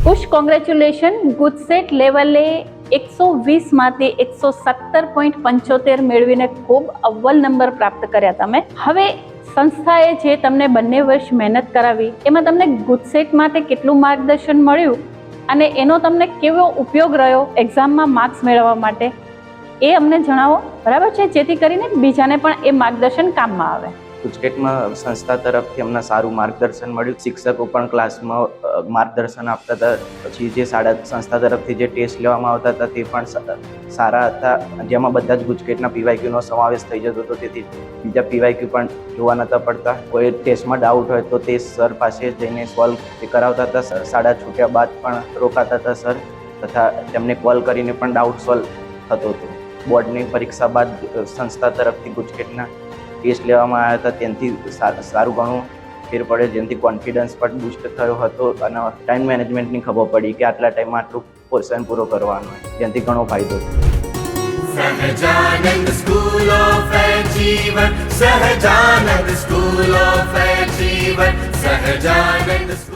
Push congratulation, GUJCET લેવલે 120માંથી 117.75 મેળવીને ખૂબ અવ્વલ નંબર પ્રાપ્ત કર્યા તમે. હવે સંસ્થાએ જે તમને બંને વર્ષ મહેનત કરાવી એમાં તમને ગુજસેટ માટે કેટલું માર્ગદર્શન મળ્યું અને એનો તમને કેવો ઉપયોગ રહ્યો એક્ઝામમાં માર્ક્સ મેળવવા માટે એ અમને જણાવો, બરાબર છે, જેથી કરીને બીજાને પણ એ માર્ગદર્શન કામમાં આવે. ગુજકેટમાં સંસ્થા તરફથી અમને સારું માર્ગદર્શન મળ્યું. શિક્ષકો પણ ક્લાસમાં માર્ગદર્શન આપતા હતા. પછી જે સંસ્થા તરફથી જે ટેસ્ટ લેવામાં આવતા હતા તે પણ સારા હતા, જેમાં બધા જ ગુજકેટના પીવાયક્યુનો સમાવેશ થઈ જતો હતો. તેથી બીજા પીવાયક્યુ પણ જોવા નહોતા પડતા. કોઈ ટેસ્ટમાં ડાઉટ હોય તો તે સર પાસે જઈને સોલ્વ કરાવતા હતા. શાળા છૂટ્યા બાદ પણ રોકાતા હતા સર, તથા તેમને કોલ કરીને પણ ડાઉટ સોલ્વ થતો હતો. બોર્ડની પરીક્ષા બાદ સંસ્થા તરફથી ગુજકેટના ટેસ્ટ લેવામાં આવ્યા હતા. તેનાથી સારું ઘણું ફેર પડે, જેનાથી કોન્ફિડન્સ પણ બૂસ્ટ થયો હતો અને ટાઈમ મેનેજમેન્ટની ખબર પડી કે આટલા ટાઈમમાં આટલું પોર્શન પૂરો કરવાનો, જેનાથી ઘણો ફાયદો થયો. Sahajanand school of achiever, Sahajanand school of achiever, Sahajanand school.